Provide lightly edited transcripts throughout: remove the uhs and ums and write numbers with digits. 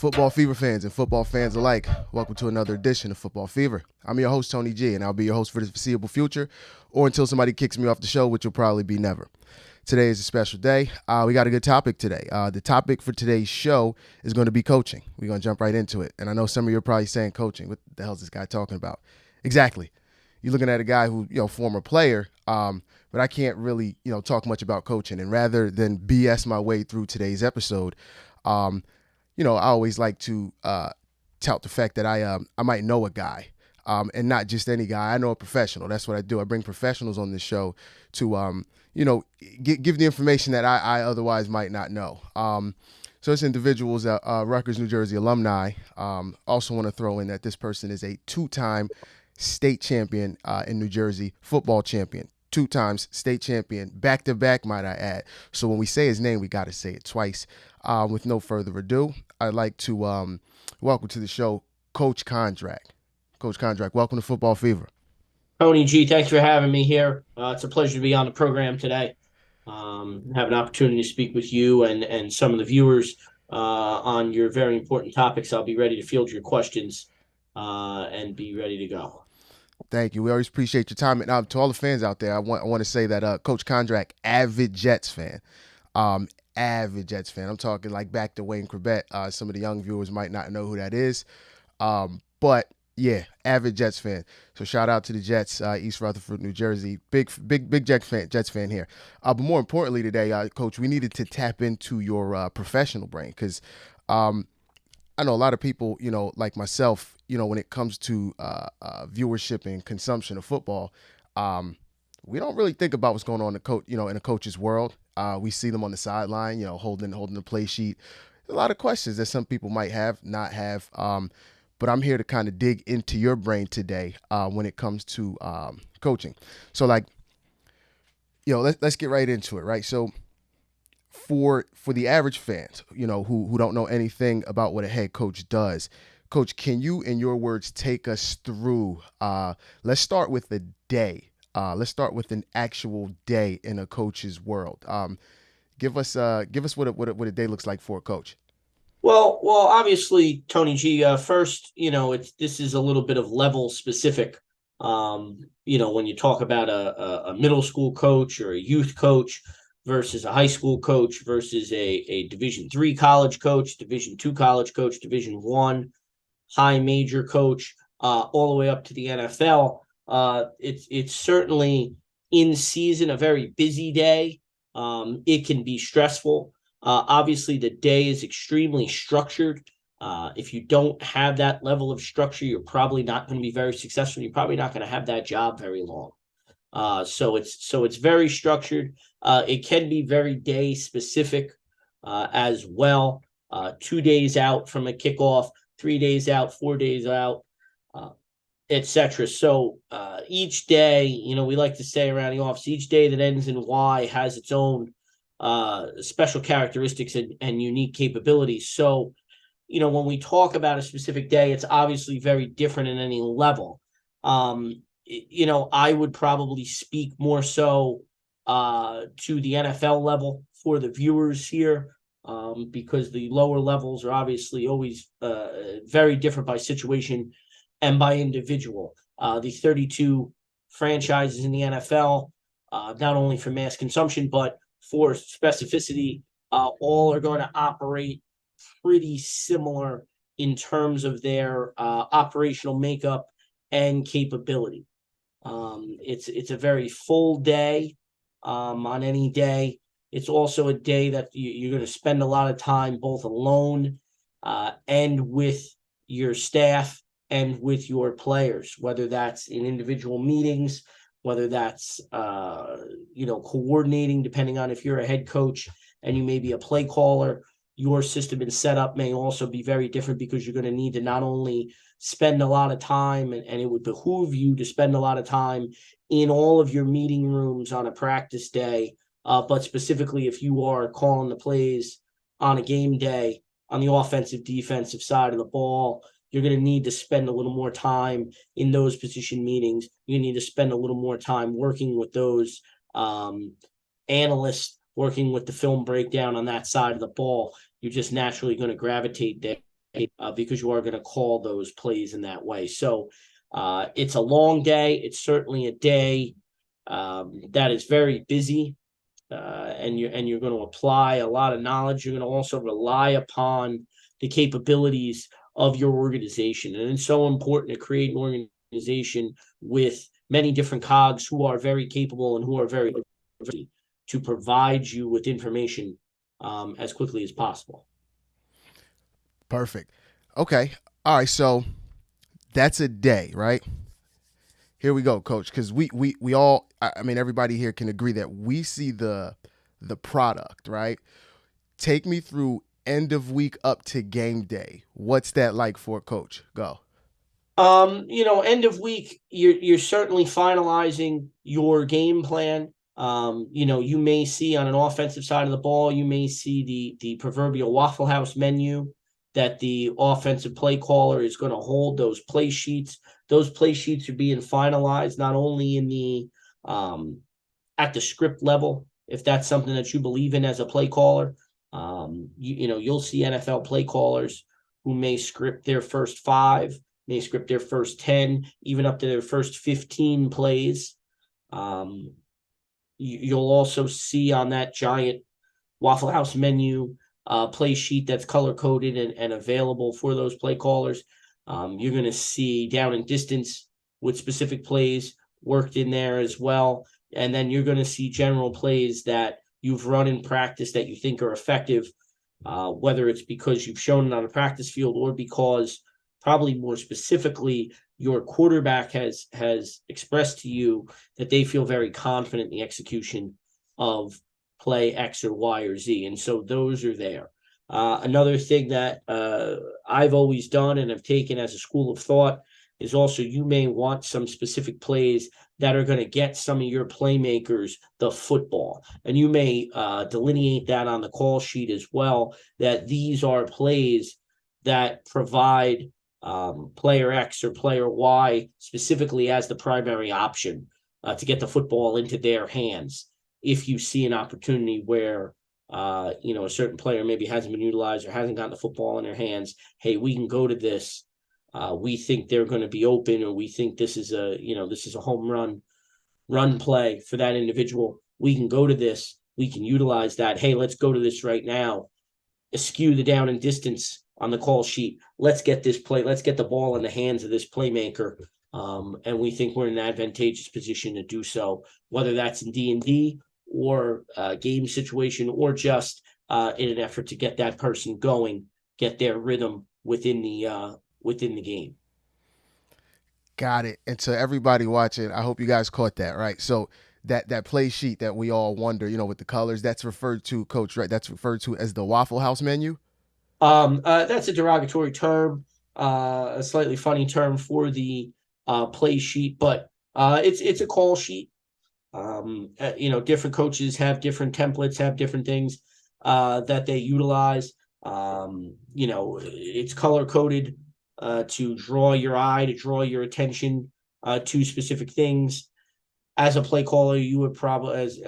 Football Fever fans and football fans alike, welcome to another edition of Football Fever. I'm your host, Tony G, and I'll be your host for the foreseeable future, or until somebody kicks me off the show, which will probably be never. Today is a special day. We got a good topic today. The topic for today's show is going to be coaching. We're going to jump right into it. And I know some of you are probably saying, coaching, what the hell is this guy talking about? Exactly. You're looking at a guy who, former player, but I can't really, talk much about coaching. And rather than BS my way through today's episode, I always like to tout the fact that I might know a guy, and not just any guy. I know a professional. That's what I do. I bring professionals on this show to, give the information that I otherwise might not know. So this individual is a Rutgers, New Jersey alumni. Also want to throw in that this person is a two-time state champion in New Jersey, football champion. 2 times state champion, back-to-back, might I add. So when we say his name, we got to say it twice. With no further ado, I'd like to welcome to the show Coach Condrack. Coach Condrack, welcome to Football Fever. Tony G, thanks for having me here. It's a pleasure to be on the program today. Have an opportunity to speak with you and some of the viewers on your very important topics. I'll be ready to field your questions and be ready to go. Thank you. We always appreciate your time. And to all the fans out there, I want to say that Coach Condrack, avid Jets fan. Avid Jets fan. I'm talking like back to Wayne Corbett. Some of the young viewers might not know who that is. But yeah, avid Jets fan. So shout out to the Jets, East Rutherford, New Jersey. Big Jets fan here. But more importantly today, Coach, we needed to tap into your professional brain because I know a lot of people, like myself, when it comes to viewership and consumption of football, we don't really think about what's going on in a coach's world. We see them on the sideline, holding the play sheet. A lot of questions that some people might not have. But I'm here to kind of dig into your brain today when it comes to coaching. So, let's get right into it, right? So, for the average fans, who don't know anything about what a head coach does, Coach, can you, in your words, take us through? Let's start with the day. Let's start with an actual day in a coach's world. Give us what a day looks like for a coach. Well, obviously, Tony G. First, this is a little bit of level specific. When you talk about a middle school coach or a youth coach versus a high school coach versus a Division III college coach, Division II college coach, Division I high major coach, all the way up to the NFL. It's certainly in season a very busy day. It can be stressful. Obviously, the day is extremely structured. If you don't have that level of structure, you're probably not going to be very successful. You're probably not going to have that job very long. So it's very structured. It can be very day specific as well. 2 days out from a kickoff, 3 days out, 4 days out, etc. So each day, we like to say around the office, each day that ends in Y has its own special characteristics and unique capabilities. So, when we talk about a specific day, it's obviously very different in any level. I would probably speak more so to the NFL level for the viewers here, because the lower levels are obviously always very different by situation and by individual. The 32 franchises in the NFL, not only for mass consumption, but for specificity, all are going to operate pretty similar in terms of their operational makeup and capability. It's a very full day on any day. It's also a day that you're going to spend a lot of time both alone and with your staff and with your players, whether that's in individual meetings, whether that's, coordinating, depending on if you're a head coach and you may be a play caller. Your system and setup may also be very different because you're going to need to not only spend a lot of time, and it would behoove you to spend a lot of time in all of your meeting rooms on a practice day, but specifically if you are calling the plays on a game day on the offensive, defensive side of the ball, you're going to need to spend a little more time in those position meetings. You need to spend a little more time working with those analysts, working with the film breakdown on that side of the ball. You're just naturally going to gravitate there because you are going to call those plays in that way. So it's a long day. It's certainly a day that is very busy, and you're going to apply a lot of knowledge. You're going to also rely upon the capabilities of your organization, and it's so important to create an organization with many different cogs who are very capable and who are very to provide you with information as quickly as possible. Perfect. Okay. All right. So that's a day, right? Here we go, Coach. Because we all, I mean, everybody here can agree that we see the product, right? Take me through end of week up to game day. What's that like for a coach? Go. End of week, you're certainly finalizing your game plan. You may see on an offensive side of the ball, you may see the proverbial Waffle House menu that the offensive play caller is going to hold. Those play sheets. Those play sheets are being finalized not only in the at the script level, if that's something that you believe in as a play caller. You'll see NFL play callers who may script their first 5, may script their first 10, even up to their first 15 plays. You'll also see on that giant Waffle House menu play sheet that's color-coded and available for those play callers. You're going to see down and distance with specific plays worked in there as well. And then you're going to see general plays that you've run in practice that you think are effective, whether it's because you've shown it on a practice field or because probably more specifically your quarterback has expressed to you that they feel very confident in the execution of play X or Y or Z. And so those are there. Another thing that I've always done and have taken as a school of thought is also you may want some specific plays that are going to get some of your playmakers the football. And you may delineate that on the call sheet as well, that these are plays that provide player X or player Y specifically as the primary option to get the football into their hands. If you see an opportunity where a certain player maybe hasn't been utilized or hasn't gotten the football in their hands, hey, we can go to this. We think they're going to be open, or we think this is a home run play for that individual. We can go to this. We can utilize that. Hey, let's go to this right now. Eschew the down and distance on the call sheet. Let's get this play. Let's get the ball in the hands of this playmaker. And we think we're in an advantageous position to do so, whether that's in D&D or game situation or just in an effort to get that person going, get their rhythm within the game. Got it. And to everybody watching, I hope you guys caught that, right? So that play sheet that we all wonder, with the colors, that's referred to, Coach, right? That's referred to as the Waffle House menu? That's a derogatory term, a slightly funny term for the play sheet, but it's a call sheet. Different coaches have different templates, have different things that they utilize. It's color coded to draw your eye, to draw your attention to specific things. As a play caller, you would probably as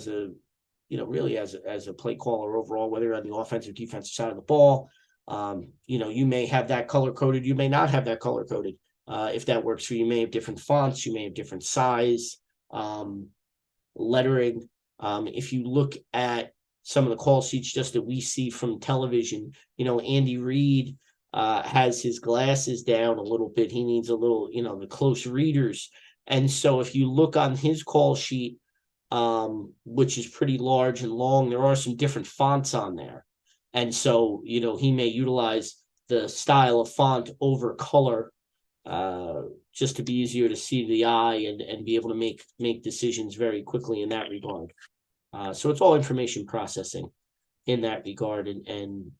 a play caller overall, whether you're on the offensive or defensive side of the ball, you may have that color coded. You may not have that color coded. If that works for you, you may have different fonts. You may have different size, lettering. If you look at some of the call sheets just that we see from television, Andy Reid has his glasses down a little bit. He needs a little, the close readers. And so if you look on his call sheet, which is pretty large and long, there are some different fonts on there. And so, he may utilize the style of font over color just to be easier to see the eye and be able to make decisions very quickly in that regard. So it's all information processing in that regard and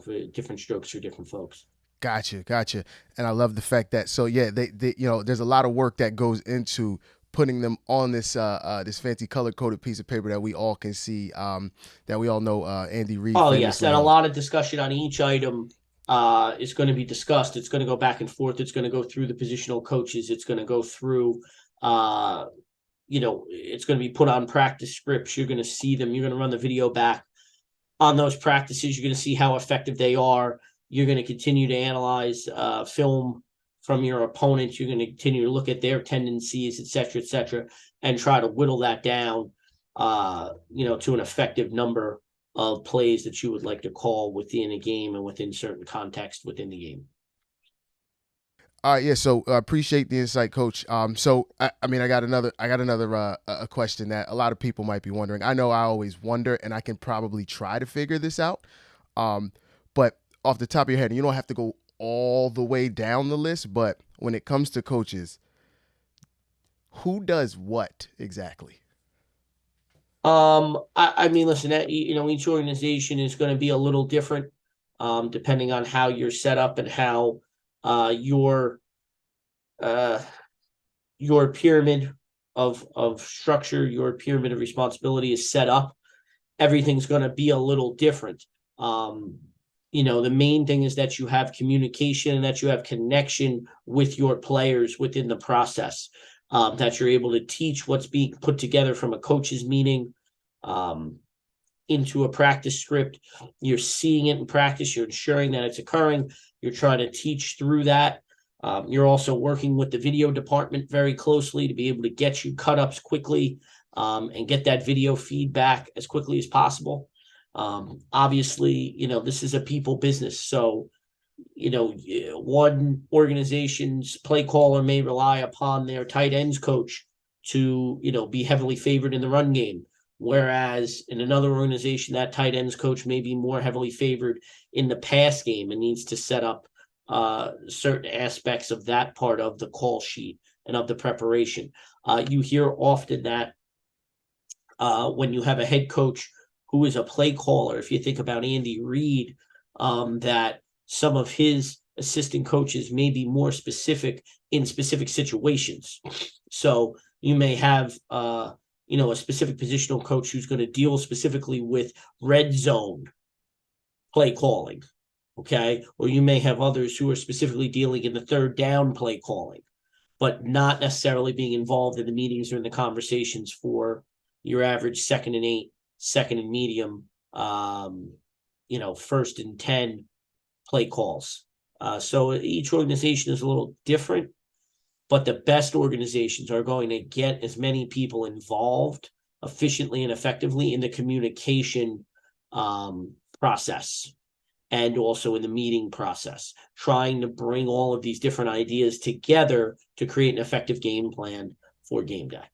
for different strokes for different folks. Gotcha. And I love the fact that, so yeah, they there's a lot of work that goes into putting them on this this fancy color coded piece of paper that we all can see, that we all know Andy Reid. Oh yes, and a lot of discussion on each item is going to be discussed. It's going to go back and forth. It's going to go through the positional coaches. It's going to go through it's going to be put on practice scripts. You're going to see them. You're going to run the video back on those practices. You're going to see how effective they are. You're going to continue to analyze film from your opponents. You're going to continue to look at their tendencies, et cetera, and try to whittle that down, to an effective number of plays that you would like to call within a game and within certain context within the game. All right, yeah. So appreciate the insight, Coach. So I got another a question that a lot of people might be wondering. I know I always wonder, and I can probably try to figure this out. But off the top of your head, and you don't have to go all the way down the list, but when it comes to coaches, who does what exactly? Listen, each organization is going to be a little different, depending on how you're set up and how your pyramid of structure, your pyramid of responsibility is set up. Everything's going to be a little different. The main thing is that you have communication and that you have connection with your players within the process, that you're able to teach what's being put together from a coach's meeting into a practice script. You're seeing it in practice. You're ensuring that it's occurring. You're trying to teach through that. You're also working with the video department very closely to be able to get you cut-ups quickly, and get that video feedback as quickly as possible. Obviously, this is a people business. So, one organization's play caller may rely upon their tight ends coach to, be heavily favored in the run game. Whereas in another organization, that tight ends coach may be more heavily favored in the pass game and needs to set up certain aspects of that part of the call sheet and of the preparation. You hear often that when you have a head coach who is a play caller, if you think about Andy Reid, that some of his assistant coaches may be more specific in specific situations. So you may have a specific positional coach who's going to deal specifically with red zone play calling. Okay. Or you may have others who are specifically dealing in the third down play calling, but not necessarily being involved in the meetings or in the conversations for your average 2nd and 8, 2nd and medium, 1st and 10 play calls. So each organization is a little different, but the best organizations are going to get as many people involved efficiently and effectively in the communication process, and also in the meeting process, trying to bring all of these different ideas together to create an effective game plan for game day.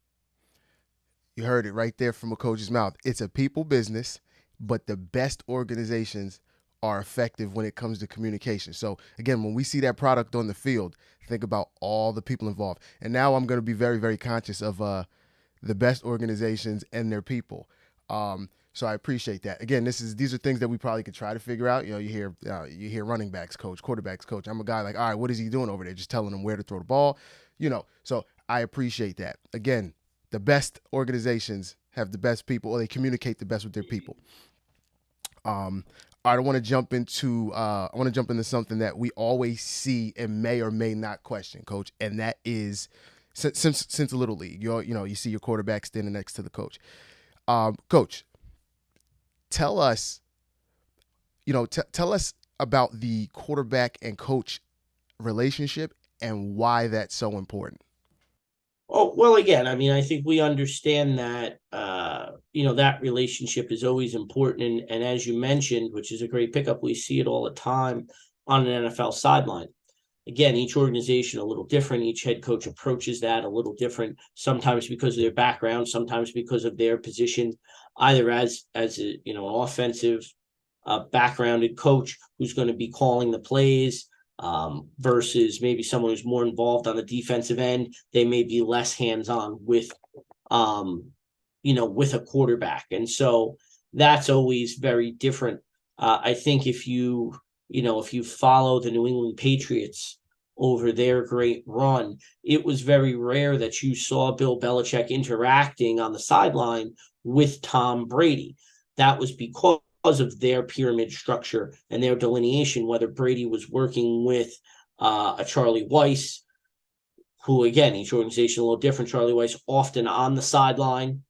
You heard it right there from a coach's mouth. It's a people business, but the best organizations are effective when it comes to communication. So again, when we see that product on the field, think about all the people involved. And now I'm going to be very, very conscious of the best organizations and their people. So I appreciate that. Again, these are things that we probably could try to figure out. You hear running backs coach, quarterbacks coach. I'm a guy like, all right, what is he doing over there? Just telling them where to throw the ball. So I appreciate that. Again, the best organizations have the best people, or they communicate the best with their people. I want to jump into something that we always see and may or may not question, Coach, and that is since a little league. You see your quarterback standing next to the coach. Coach, tell us about the quarterback and coach relationship and why that's so important. Oh, well, again, I think we understand that, that relationship is always important. And as you mentioned, which is a great pickup, we see it all the time on an NFL sideline. Again, each organization a little different. Each head coach approaches that a little different, sometimes because of their background, sometimes because of their position, either as an offensive backgrounded coach who's going to be calling the plays, versus maybe someone who's more involved on the defensive end. They may be less hands-on with a quarterback. And so that's always very different. I think if you follow the New England Patriots over their great run, it was very rare that you saw Bill Belichick interacting on the sideline with Tom Brady. That was because of their pyramid structure and their delineation, whether Brady was working with a Charlie Weiss, who, again, each organization a little different. Charlie Weiss often on the sideline,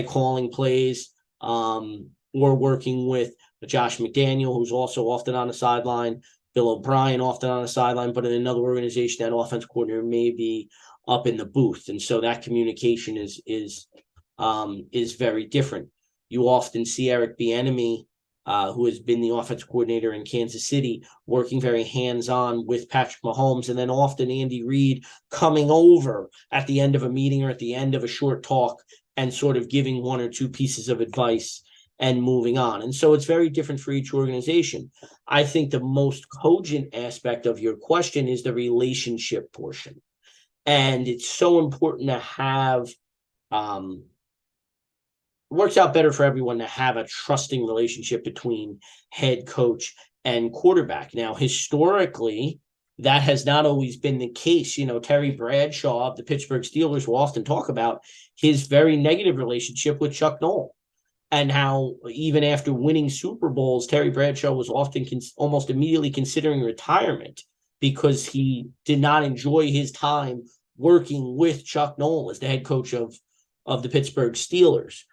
calling plays, or working with Josh McDaniel, who's also often on the sideline, Bill O'Brien often on the sideline, but in another organization, that offense coordinator may be up in the booth, and so that communication is very different. You often see Eric Bieniemy, who has been the offense coordinator in Kansas City, working very hands-on with Patrick Mahomes, and then often Andy Reid coming over at the end of a meeting or at the end of a short talk and sort of giving one or two pieces of advice and moving on. And so it's very different for each organization. I think the most cogent aspect of your question is the relationship portion. And it's so important to have works out better for everyone to have a trusting relationship between head coach and quarterback. Now, historically, that has not always been the case. Terry Bradshaw of the Pittsburgh Steelers will often talk about his very negative relationship with Chuck Noll, and how even after winning Super Bowls, Terry Bradshaw was often almost immediately considering retirement because he did not enjoy his time working with Chuck Noll as the head coach of the Pittsburgh Steelers.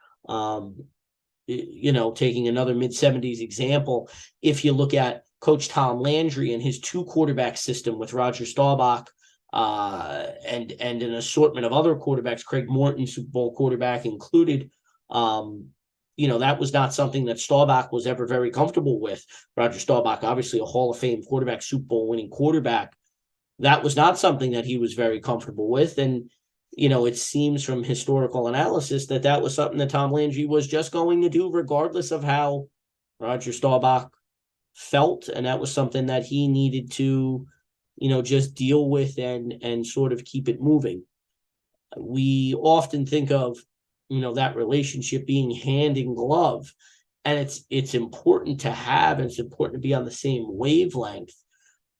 Taking another mid-70s example, if you look at Coach Tom Landry and his two-quarterback system with Roger Staubach and an assortment of other quarterbacks, Craig Morton, Super Bowl quarterback included, that was not something that Staubach was ever very comfortable with. Roger Staubach, obviously a Hall of Fame quarterback, Super Bowl winning quarterback. That was not something that he was very comfortable with. And it seems from historical analysis that was something that Tom Landry was just going to do regardless of how Roger Staubach felt. And that was something that he needed to, just deal with and sort of keep it moving. We often think of, that relationship being hand in glove. And it's important to have, and it's important to be on the same wavelength.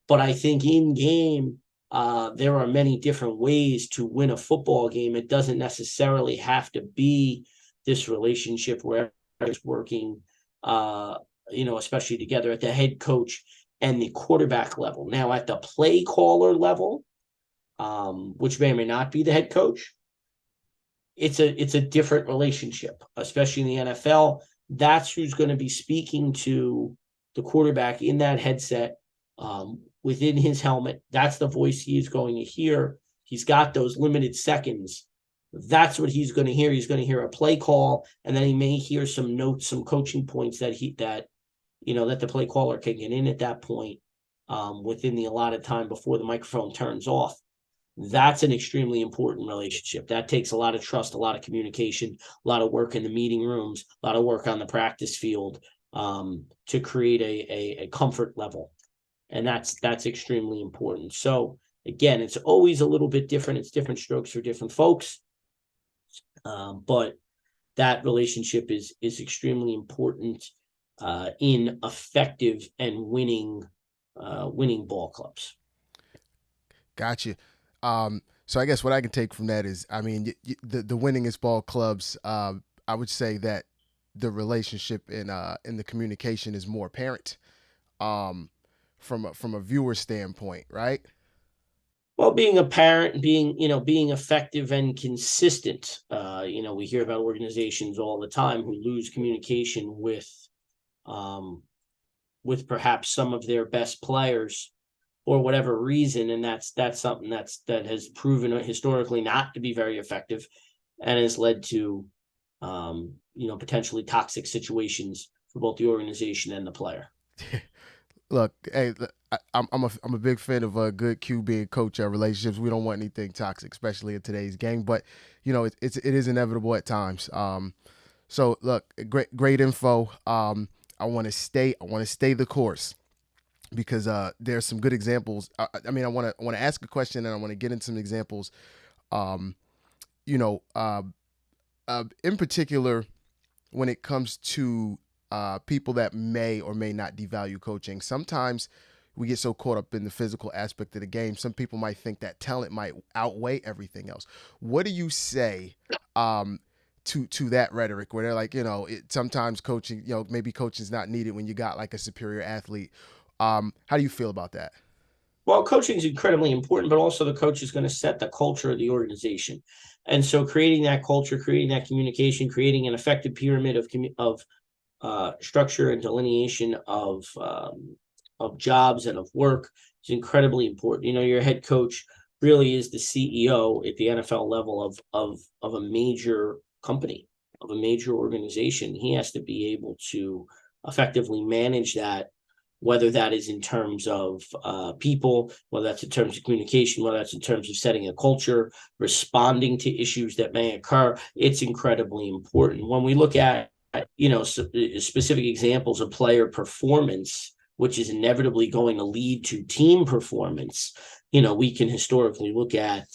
But I think in game, there are many different ways to win a football game. It doesn't necessarily have to be this relationship where it's working, especially together at the head coach and the quarterback level. Now, at the play caller level, which may or may not be the head coach, it's a different relationship, especially in the NFL. That's who's going to be speaking to the quarterback in that headset, within his helmet. That's the voice he is going to hear. He's got those limited seconds. That's what he's going to hear. He's going to hear a play call, and then he may hear some notes, some coaching points that the play caller can get in at that point, within the allotted time before the microphone turns off. That's an extremely important relationship. That takes a lot of trust, a lot of communication, a lot of work in the meeting rooms, a lot of work on the practice field, to create a comfort level. And that's extremely important. So again, it's always a little bit different. It's different strokes for different folks. But that relationship is extremely important in effective and winning ball clubs. Gotcha. So I guess what I can take from that is, the winningest ball clubs, I would say that the relationship in the communication is more apparent, from a viewer standpoint, right? Well, being a parent, being effective and consistent. We hear about organizations all the time who lose communication with perhaps some of their best players for whatever reason, and that's something that has proven historically not to be very effective, and has led to potentially toxic situations for both the organization and the player. Look, hey, I'm a big fan of a good QB and coach relationships. We don't want anything toxic, especially in today's game. But it is inevitable at times. So look, great info. I want to stay the course, because there's some good examples. I want to ask a question, and I want to get into some examples. In particular, when it comes to people that may or may not devalue coaching. Sometimes we get so caught up in the physical aspect of the game. Some people might think that talent might outweigh everything else. What do you say to that rhetoric, where they're like, sometimes coaching, maybe coaching is not needed when you got like a superior athlete? How do you feel about that? Well, coaching is incredibly important, but also the coach is going to set the culture of the organization. And so creating that culture, creating that communication, creating an effective pyramid of structure and delineation of jobs and of work is incredibly important. Your head coach really is the CEO at the NFL level of a major company, of a major organization. He has to be able to effectively manage that, whether that is in terms of people, whether that's in terms of communication, whether that's in terms of setting a culture, responding to issues that may occur. It's incredibly important. When we look at specific examples of player performance, which is inevitably going to lead to team performance, we can historically look at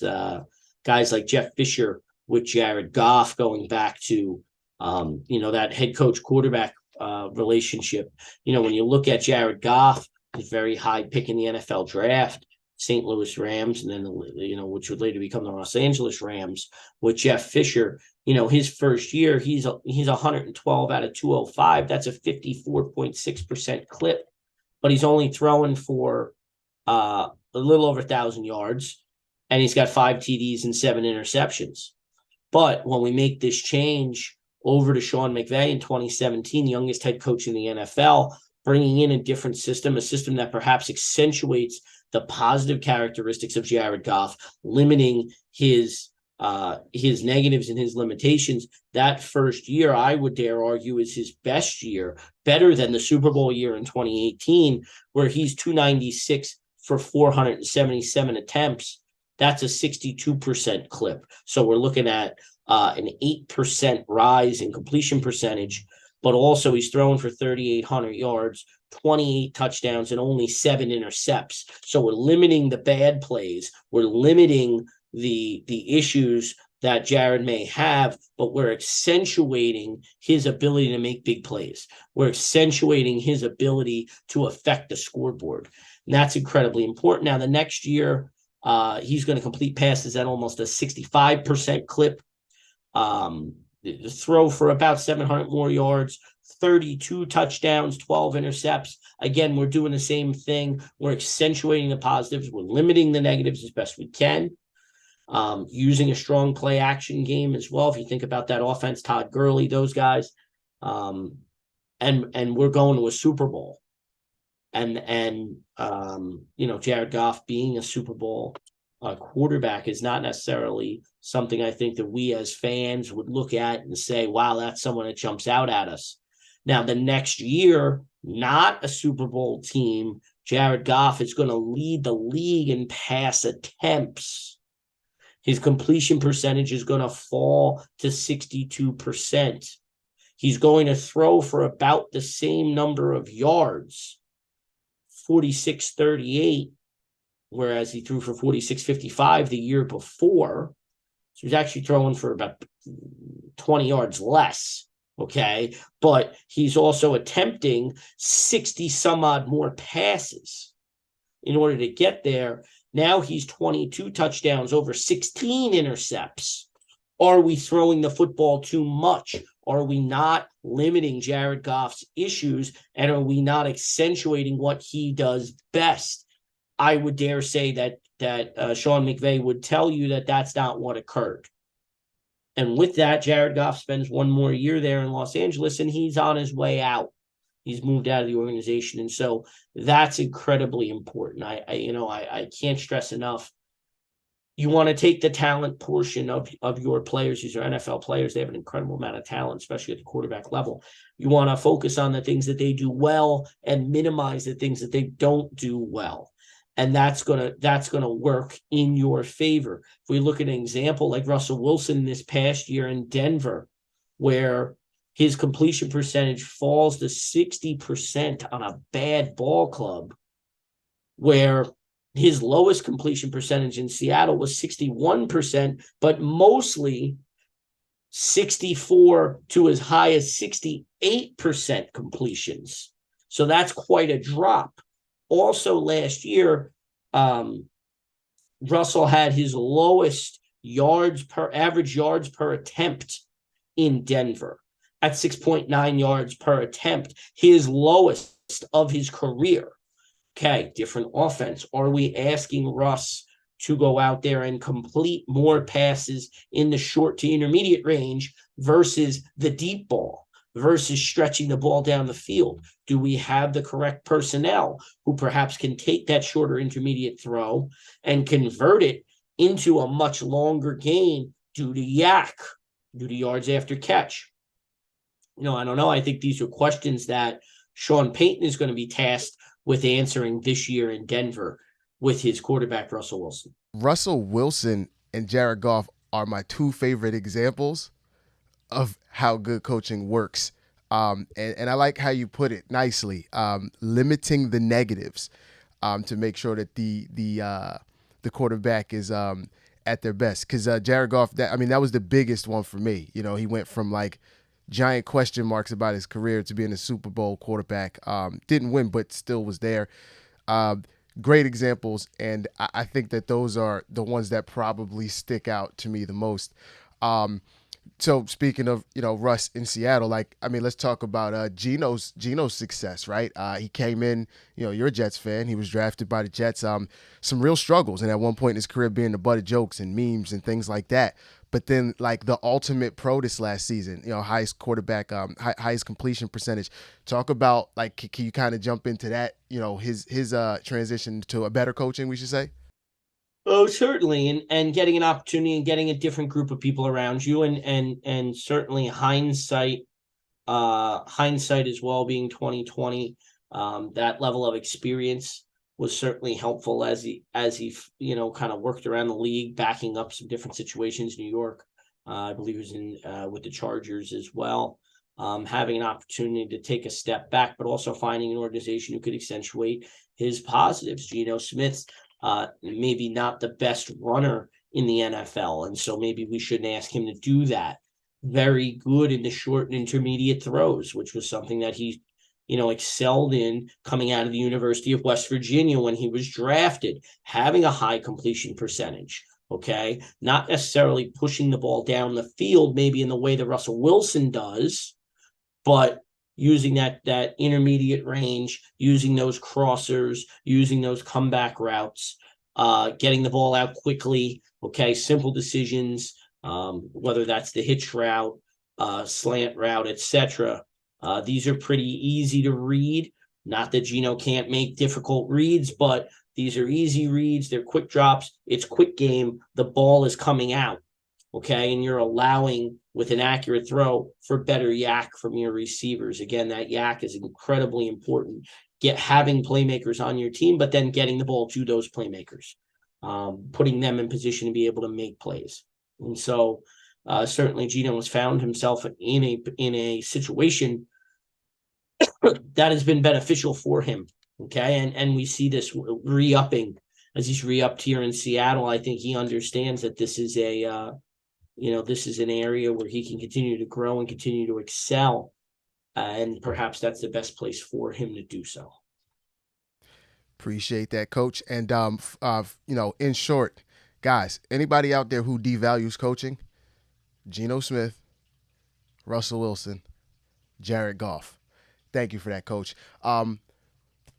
guys like Jeff Fisher with Jared Goff, going back to that head coach quarterback relationship. When you look at Jared Goff, a very high pick in the NFL draft, St. Louis Rams, and then which would later become the Los Angeles Rams with Jeff Fisher. His first year, he's 112 out of 205. That's a 54.6% clip, but he's only throwing for a little over 1,000 yards, and he's got 5 TDs and 7 interceptions. But when we make this change over to Sean McVay in 2017, the youngest head coach in the NFL, bringing in a different system, a system that perhaps accentuates the positive characteristics of Jared Goff, limiting his negatives and his limitations. That first year, I would dare argue, is his best year, better than the Super Bowl year in 2018, where he's 296 for 477 attempts. That's a 62% clip. So we're looking at an 8% rise in completion percentage, but also he's throwing for 3,800 yards, 28 touchdowns, and only 7 intercepts. So we're limiting the bad plays. We're limiting the issues that Jared may have, but we're accentuating his ability to make big plays. We're accentuating his ability to affect the scoreboard. And that's incredibly important. Now, the next year, he's going to complete passes at almost a 65% clip, throw for about 700 more yards, 32 touchdowns, 12 intercepts. Again, we're doing the same thing. We're accentuating the positives. We're limiting the negatives as best we can. Using a strong play action game as well. If you think about that offense, Todd Gurley, those guys, and we're going to a Super Bowl, and Jared Goff being a Super Bowl quarterback is not necessarily something I think that we as fans would look at and say, wow, that's someone that jumps out at us. Now, the next year, not a Super Bowl team, Jared Goff is going to lead the league in pass attempts. His completion percentage is going to fall to 62%. He's going to throw for about the same number of yards, 46.38, whereas he threw for 46.55 the year before. So he's actually throwing for about 20 yards less, okay? But he's also attempting 60 some odd more passes in order to get there. Now he's 22 touchdowns, over 16 intercepts. Are we throwing the football too much? Are we not limiting Jared Goff's issues? And are we not accentuating what he does best? I would dare say that Sean McVay would tell you that that's not what occurred. And with that, Jared Goff spends one more year there in Los Angeles, and he's on his way out. He's moved out of the organization. And so that's incredibly important. I can't stress enough. You want to take the talent portion of your players. These are NFL players. They have an incredible amount of talent, especially at the quarterback level. You want to focus on the things that they do well and minimize the things that they don't do well. And that's gonna work in your favor. If we look at an example like Russell Wilson this past year in Denver, where his completion percentage falls to 60% on a bad ball club, where his lowest completion percentage in Seattle was 61%, but mostly 64 to as high as 68% completions. So that's quite a drop. Also last year, Russell had his lowest average yards per attempt in Denver at 6.9 yards per attempt, his lowest of his career. Okay, different offense. Are we asking Russ to go out there and complete more passes in the short to intermediate range versus the deep ball, versus stretching the ball down the field? Do we have the correct personnel who perhaps can take that shorter intermediate throw and convert it into a much longer gain due to due to yards after catch? I don't know. I think these are questions that Sean Payton is going to be tasked with answering this year in Denver with his quarterback, Russell Wilson. Russell Wilson and Jared Goff are my two favorite examples of how good coaching works. And I like how you put it nicely, limiting the negatives to make sure that the quarterback is at their best. Because Jared Goff, that was the biggest one for me. He went from like giant question marks about his career to being a Super Bowl quarterback. Didn't win, but still was there. Great examples, and I think that those are the ones that probably stick out to me the most. So speaking of, Russ in Seattle, let's talk about Geno's success, right? He came in, you're a Jets fan. He was drafted by the Jets. Some real struggles, and at one point in his career being the butt of jokes and memes and things like that. But then, the ultimate pro this last season, highest quarterback, highest completion percentage. Talk about, can you kind of jump into that, his transition to a better coaching, we should say? Oh, certainly, and getting an opportunity and getting a different group of people around you, and certainly hindsight as well, being 2020, that level of experience was certainly helpful as he kind of worked around the league, backing up some different situations. New York, I believe, he was in with the Chargers as well. Having an opportunity to take a step back, but also finding an organization who could accentuate his positives. Geno Smith's maybe not the best runner in the NFL, and so maybe we shouldn't ask him to do that. Very good in the short and intermediate throws, which was something that he excelled in coming out of the University of West Virginia when he was drafted, having a high completion percentage. Okay. Not necessarily pushing the ball down the field, maybe in the way that Russell Wilson does, but using that intermediate range, using those crossers, using those comeback routes, getting the ball out quickly. Okay. Simple decisions, whether that's the hitch route, slant route, etc. These are pretty easy to read. Not that Geno can't make difficult reads, but these are easy reads. They're quick drops. It's quick game. The ball is coming out, okay? And you're allowing, with an accurate throw, for better yak from your receivers. Again, that yak is incredibly important. Having playmakers on your team, but then getting the ball to those playmakers, putting them in position to be able to make plays. And so certainly Geno has found himself in a situation that has been beneficial for him. Okay. And we see this re-upping as he's re-upped here in Seattle. I think he understands that this is this is an area where he can continue to grow and continue to excel. And perhaps that's the best place for him to do so. Appreciate that, Coach. And, in short, guys, anybody out there who devalues coaching, Geno Smith, Russell Wilson, Jared Goff. Thank you for that, Coach.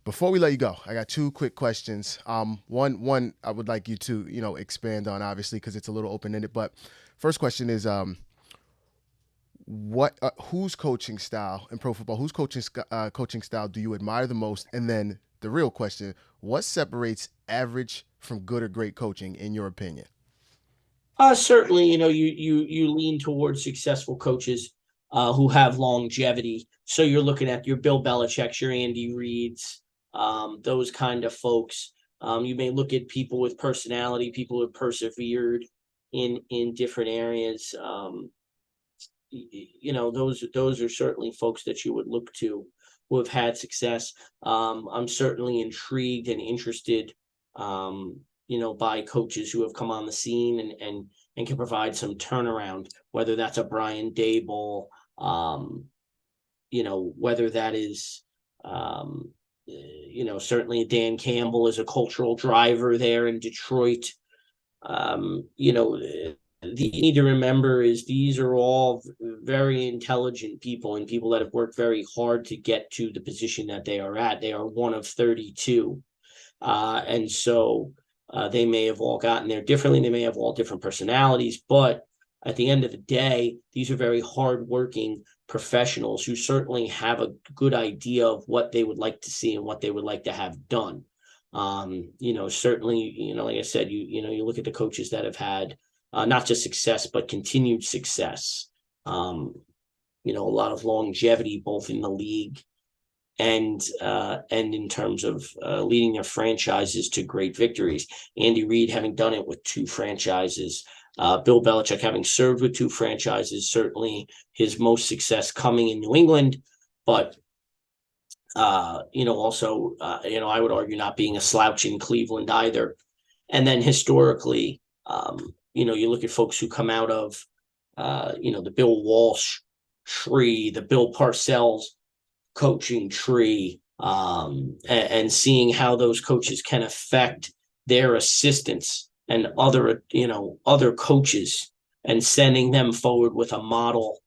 Before we let you go, I got two quick questions. One I would like you to, expand on, obviously, because it's a little open-ended. But first question is, whose coaching style in pro football, whose coaching style do you admire the most? And then the real question, what separates average from good or great coaching, in your opinion? Certainly, you lean towards successful coaches who have longevity. So you're looking at your Bill Belichick's, your Andy Reid's, those kind of folks. You may look at people with personality, people who have persevered in different areas. Those are certainly folks that you would look to who have had success. I'm certainly intrigued and interested, by coaches who have come on the scene and can provide some turnaround, whether that's a Brian Daboll, whether that is, certainly Dan Campbell is a cultural driver there in Detroit. You need to remember is these are all very intelligent people and people that have worked very hard to get to the position that they are at. They are one of 32. And so they may have all gotten there differently. They may have all different personalities, but at the end of the day, these are very hardworking, professionals who certainly have a good idea of what they would like to see and what they would like to have done. Certainly, like I said, you look at the coaches that have had not just success, but continued success. A lot of longevity, both in the league and in terms of leading their franchises to great victories. Andy Reid having done it with 2 franchises, Bill Belichick having served with 2 franchises, certainly his most success coming in New England, but also, I would argue not being a slouch in Cleveland either. And then historically, you look at folks who come out of, the Bill Walsh tree, the Bill Parcells coaching tree, and seeing how those coaches can affect their assistants and other coaches, and sending them forward with a model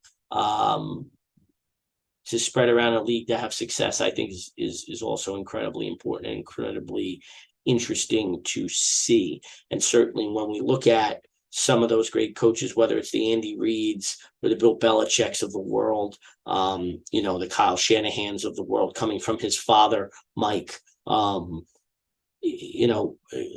to spread around a league to have success, I think is also incredibly important and incredibly interesting to see. And certainly when we look at some of those great coaches, whether it's the Andy Reids or the Bill Belichicks of the world, the Kyle Shanahans of the world, coming from his father, Mike,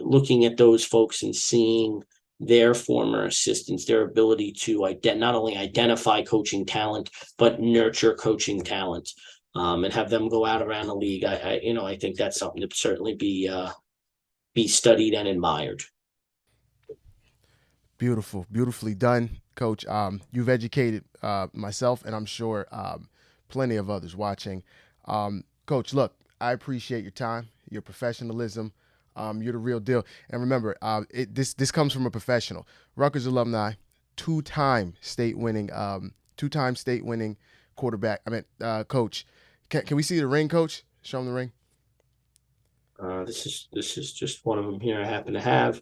looking at those folks and seeing their former assistants, their ability to not only identify coaching talent, but nurture coaching talent, and have them go out around the league. I think that's something to certainly be studied and admired. Beautiful, beautifully done, Coach. You've educated myself, and I'm sure plenty of others watching. Coach, look, I appreciate your time, your professionalism. You're the real deal. And remember, this comes from a professional. Rutgers alumni, two-time state winning quarterback. Coach. Can we see the ring, Coach? Show him the ring. This is just one of them here I happen to have.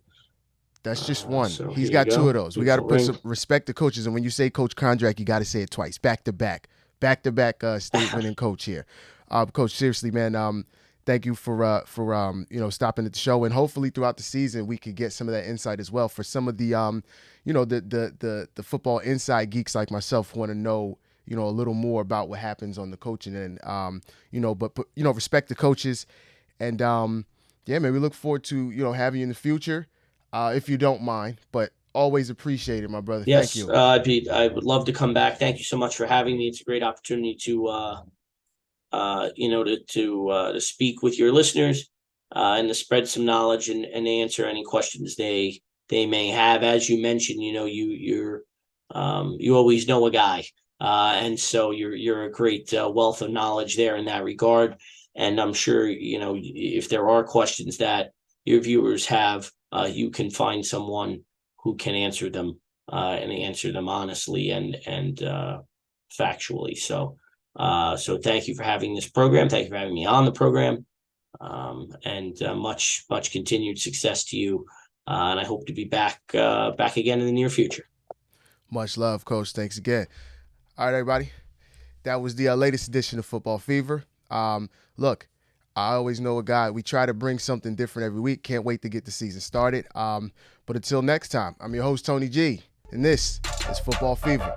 That's just one. So he's got 2 of those. We got to put some respect to coaches. And when you say Coach Condrack, you got to say it twice, back to back state winning coach here. Coach, seriously, man. Thank you for stopping at the show, and hopefully throughout the season we could get some of that insight as well for some of the the football inside geeks like myself who want to know a little more about what happens on the coaching end. But respect the coaches, and man, we look forward to having you in the future. If you don't mind, but always appreciate it, my brother. Yes, Thank you. I would love to come back. Thank you so much for having me. It's a great opportunity to speak with your listeners, and to spread some knowledge and answer any questions they may have. As you mentioned, you always know a guy, and so you're a great wealth of knowledge there in that regard. And I'm sure if there are questions that your viewers have, you can find someone who can answer them, and answer them honestly and factually. So thank you for having this program. Thank you for having me on the program, and much continued success to you. And I hope to be back again in the near future. Much love, Coach. Thanks again. All right, everybody. That was the latest edition of Football Fever. Look, I always know a guy. We try to bring something different every week. Can't wait to get the season started. But until next time, I'm your host, Tony G, and this is Football Fever.